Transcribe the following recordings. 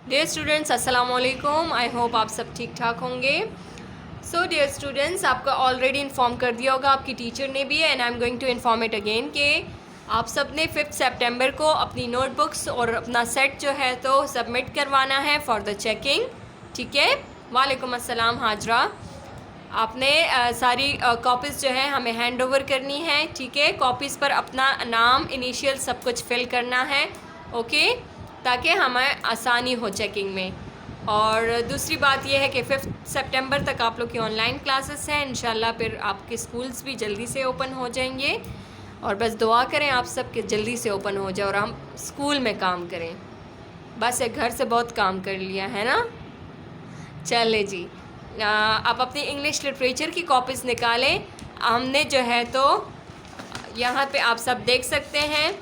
Dear students, अस्सलाम वालेकुम। I hope आप सब ठीक ठाक होंगे। सो डियर स्टूडेंट्स, आपका ऑलरेडी इन्फॉर्म कर दिया होगा आपकी टीचर ने भी, and I am going to inform it again कि आप सब ने 5 सितंबर को अपनी नोटबुक्स और अपना सेट जो है तो सबमिट करवाना है फॉर द चेकिंग। ठीक है। वालेकुम अस्सलाम हाजरा। आपने सारी कॉपीज़ जो है हमें हैंड ओवर करनी है। ठीक है। कॉपीज़ पर अपना नाम, इनिशियल सब कुछ फिल करना है। ओके, ताकि हमें आसानी हो चेकिंग में। और दूसरी बात यह है कि 5 सितंबर तक आप लोग की ऑनलाइन क्लासेस हैं। इंशाल्लाह फिर आपके स्कूल्स भी जल्दी से ओपन हो जाएंगे। और बस दुआ करें आप सब के जल्दी से ओपन हो जाए और हम स्कूल में काम करें। बस एक घर से बहुत काम कर लिया है ना। चले जी, आप अपनी इंग्लिश लिटरेचर की कॉपीज़ निकालें। हमने जो है तो यहाँ पे आप सब देख सकते हैं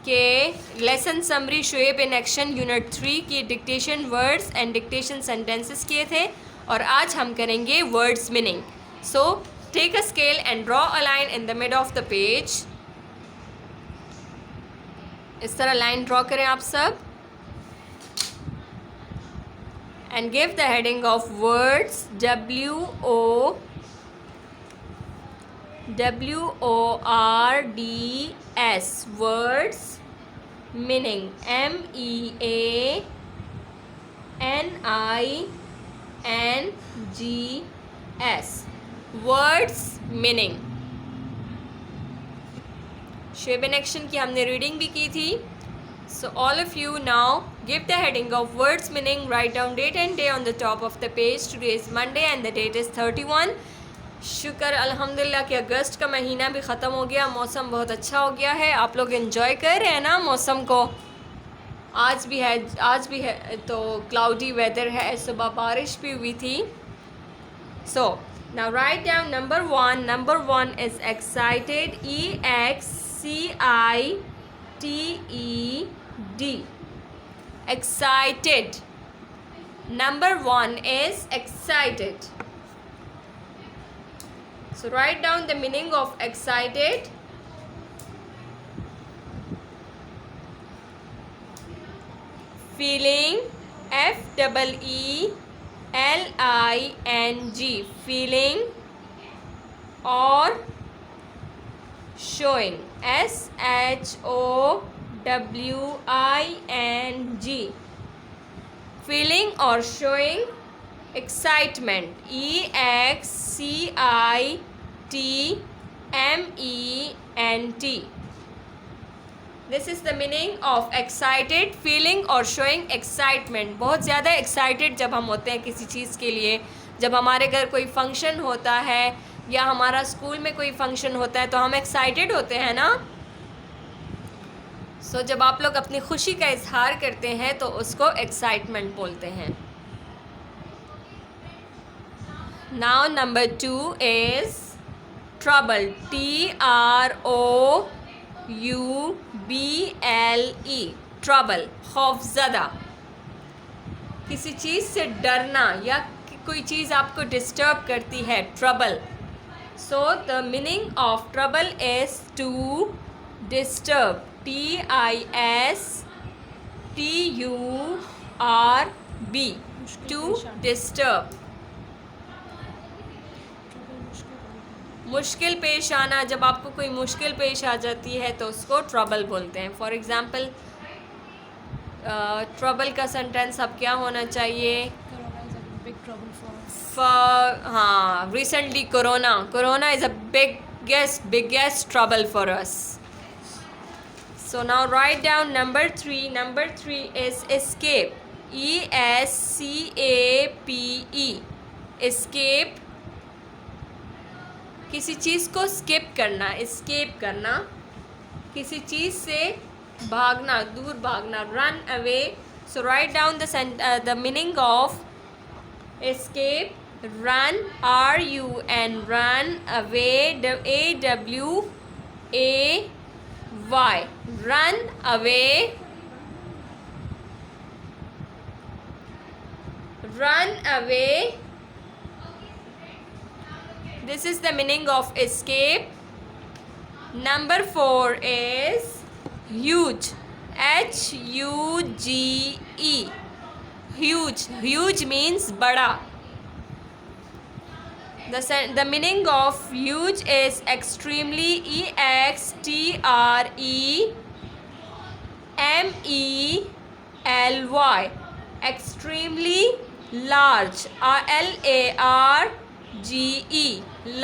कि लेसन समरी शुएब इन एक्शन यूनिट 3 की dictation words and dictation sentences किए थे, और आज हम करेंगे words meaning. So take a scale and draw a line in the mid of the page. इस तरह लाइन ड्रॉ करें आप सब, and give the heading of words WORDS, words meaning MEANINGS, words meaning। शेब इन एक्शन की हमने reading भी की थी। So all of you now give the heading of words meaning, write down date and day on the top of the page. Today is Monday and the date is 31। शुक्र अल्हम्दुलिल्लाह कि अगस्त का महीना भी ख़त्म हो गया, मौसम बहुत अच्छा हो गया है। आप लोग एंजॉय कर रहे हैं ना मौसम को। आज भी है तो क्लाउडी वेदर है, सुबह बारिश भी हुई थी। So now write down number 1. Number 1 is excited, EXCITED, excited। Number 1 is excited. So write down the meaning of excited. Feeling, FEELING, feeling, or showing, SHOWING, feeling or showing excitement, EXCITMENT। This is the meaning of excited, feeling और showing excitement. बहुत ज़्यादा excited जब हम होते हैं किसी चीज़ के लिए, जब हमारे घर कोई फंक्शन होता है या हमारा स्कूल में कोई फंक्शन होता है तो हम एक्साइटेड होते हैं ना। सो जब आप लोग अपनी खुशी का इजहार करते हैं तो उसको एक्साइटमेंट बोलते हैं। Now number 2 is trouble, TROUBLE, trouble, खौफज़दा, किसी चीज़ से डरना या कोई चीज़ आपको डिस्टर्ब करती है, trouble. So the meaning of trouble is to disturb, TISTURB, to disturb. मुश्किल पेश आना, जब आपको कोई मुश्किल पेश आ जाती है तो उसको ट्रबल बोलते हैं। फॉर एग्ज़ाम्पल ट्रबल का सेंटेंस अब क्या होना चाहिए? हाँ, recently corona is a biggest trouble for us. So now write down number 3. Number 3 is escape, ESCAPE, escape, किसी चीज़ को स्किप करना, एस्केप करना, किसी चीज़ से भागना, दूर भागना, run away. So write down the meaning of escape, run, RUN, run, away, AWAY, run away, run away। This is the meaning of escape. Number 4 is huge, HUGE, huge. Huge means bada. The meaning of huge is extremely, extremely, extremely large, large,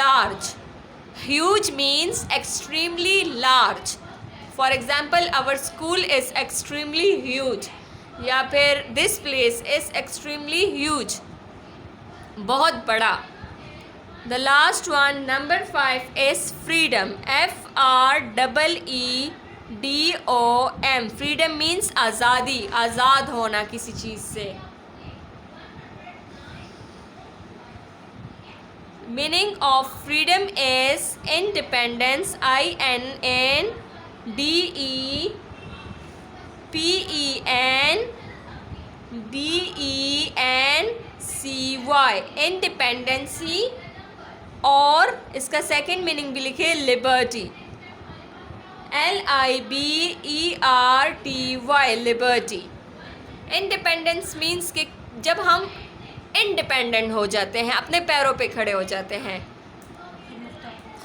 large. Huge means extremely large. For example, our school is extremely huge, या फिर this place is extremely huge, बहुत बड़ा. The last one, number 5, is freedom. FREEDOM. Freedom means आज़ादी, आज़ाद होना किसी चीज़ से. Meaning of freedom is independence, INDEPENDENCY. Independency. और इसका सेकेंड मीनिंग भी लिखे liberty, LIBERTY, liberty. Independence means कि जब हम इंडिपेंडेंट हो जाते हैं, अपने पैरों पे खड़े हो जाते हैं,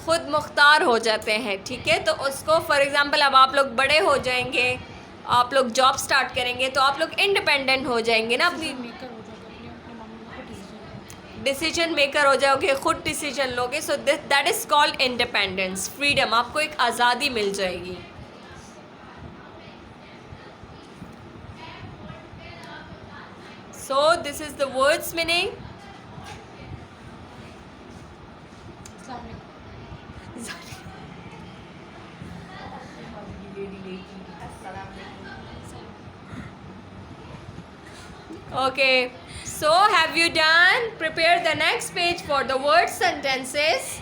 खुद मुख्तार हो जाते हैं. ठीक है, तो उसको फॉर एग्ज़ाम्पल अब आप लोग बड़े हो जाएंगे, आप लोग जॉब स्टार्ट करेंगे तो आप लोग इंडिपेंडेंट हो जाएंगे ना, अपनी डिसीजन मेकर हो जाओगे, खुद डिसीजन लोगे. So that is called independence, freedom. आपको एक आज़ादी मिल जाएगी. So this is the words meaning. Okay, so have you done? Prepare the next page for the word sentences.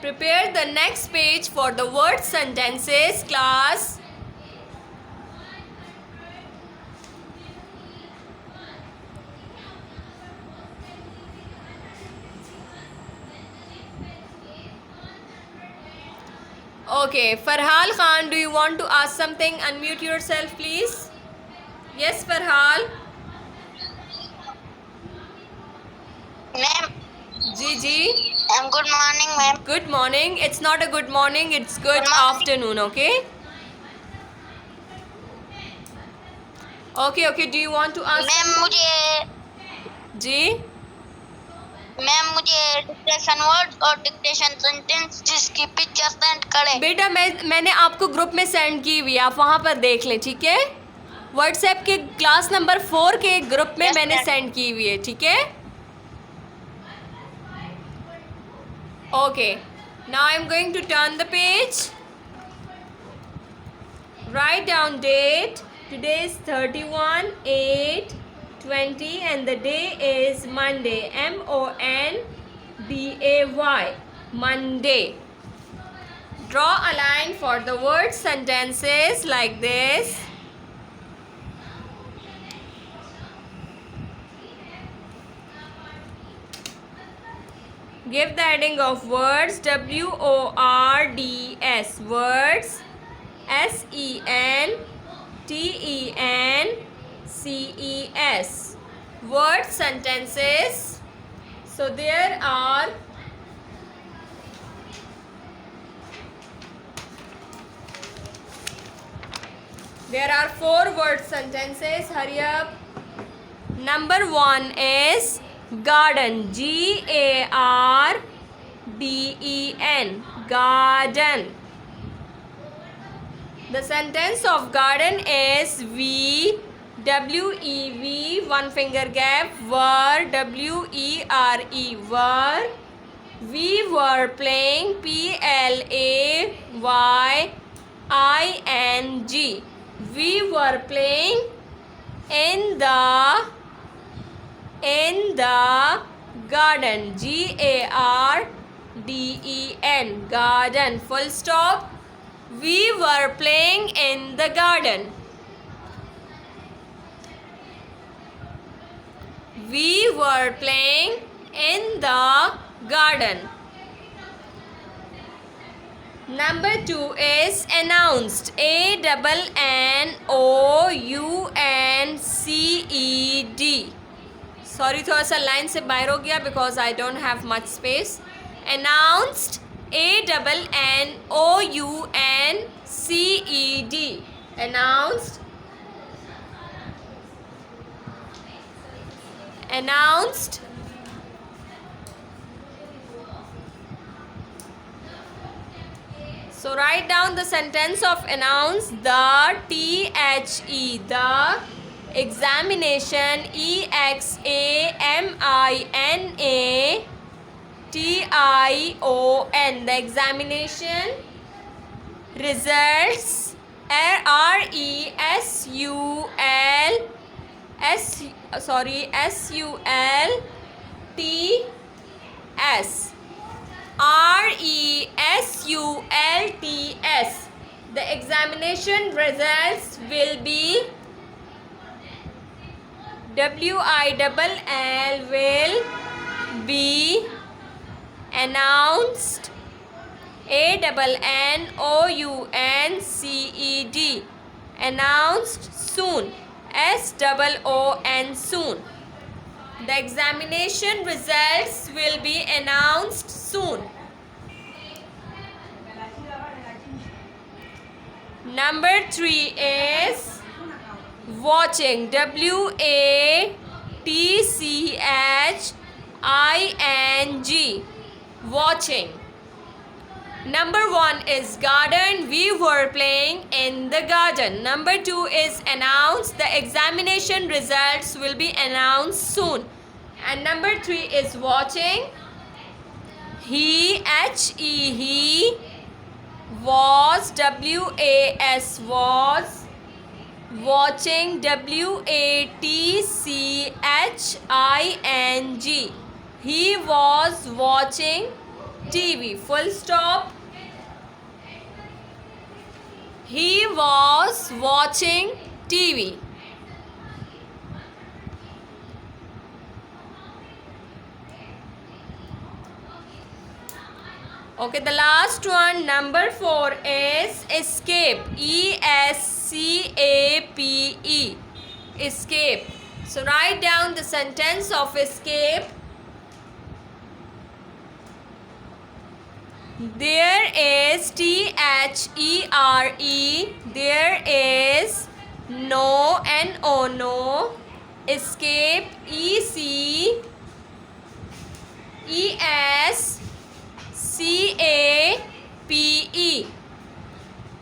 Prepare the next page for the word sentences, class. Okay, Farhal Khan, do you want to ask something? Unmute yourself, please. Yes, Farhal. Ma'am. जी. Good morning, ma'am. Good morning. It's not a good morning. It's good afternoon. Okay. Okay. Do you want to ask? Ma'am, मुझे जी. Ma'am मुझे dictation word और dictation sentence जिसकी picture send करें. बेटा मैंने आपको group में सेंड की हुई है, आप वहाँ पर देख लें. ठीक है, व्हाट्सएप के क्लास नंबर 4 के ग्रुप में मैंने सेंड की हुई है. ठीक है. Okay, now I am going to turn the page. Write down date. Today is 31/8/20 and the day is Monday, MONDAY, Monday. Draw a line for the word sentences like this. Give the heading of words, WORDS, words, SENTENCES, word sentences. So there are There are 4 word sentences. Hurry up. Number 1 is garden. GARDEN. Garden. The sentence of garden is WEV, one finger gap, were, WERE, were. We were playing, PLAYING. We were playing in the garden, GARDEN, garden, full stop. We were playing in the garden. We were playing in the garden. Number 2 is announced. ANNOUNCED. Sorry थोड़ा सा line से बाहर हो गया because I don't have much space. Announced. ANNOUNCED. Announced. Announced. So write down the sentence of announce. The the examination examination the examination results results. The examination results will be will be announced. ANNOUNCED. Announced soon. SOON soon. The examination results will be announced soon. Number 3 is watching. WATCHING. Watching. Number 1 is garden. We were playing in the garden. Number 2 is announced. The examination results will be announced soon. And number 3 is watching. He was was watching. WATCHING. He was watching TV. Full stop. He was watching TV. Okay, the last one, number 4 is escape. ESCAPE. Escape. So write down the sentence of escape. There is THERE. There is no no. Escape. ESCAPE.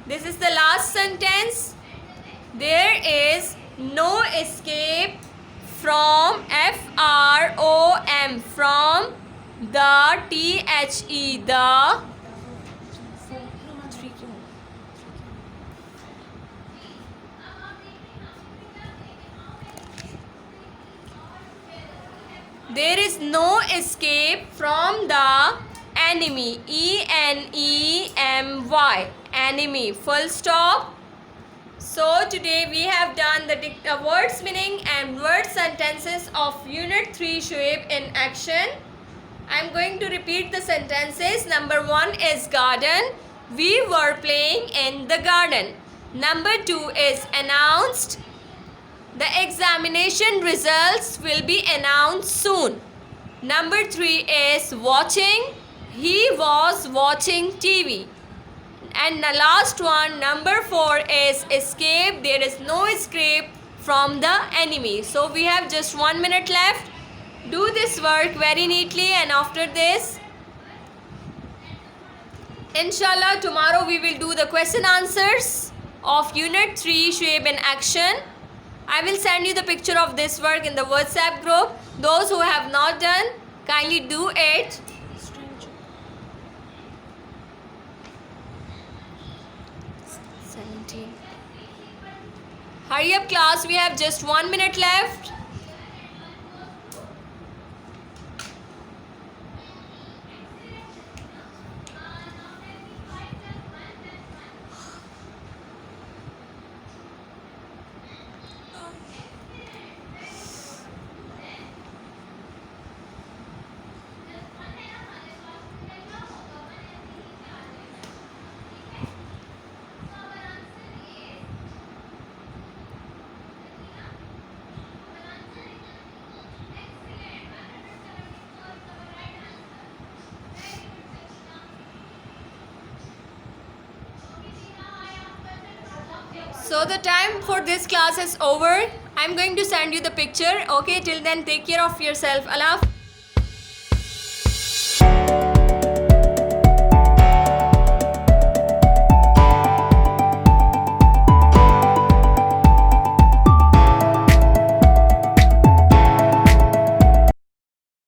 This is the last sentence. There is no escape from FROM. From the the there is no escape from the enemy. ENEMY. Enemy. Full stop. So today we have done the words meaning and word sentences of Unit 3 Shoaib in action. I am going to repeat the sentences. Number 1 is garden. We were playing in the garden. Number 2 is announced. The examination results will be announced soon. Number 3 is watching. He was watching TV. And the last one, number 4 is escape. There is no escape from the enemy. So we have just 1 minute left. Do this work very neatly, and after this, inshallah, tomorrow we will do the question answers of Unit 3 Shoaib in action. I will send you the picture of this work in the WhatsApp group. Those who have not done, kindly do it. Hurry up class, we have just 1 minute left. So the time for this class is over. I'm going to send you the picture. Okay, till then take care of yourself. Allah Hafiz.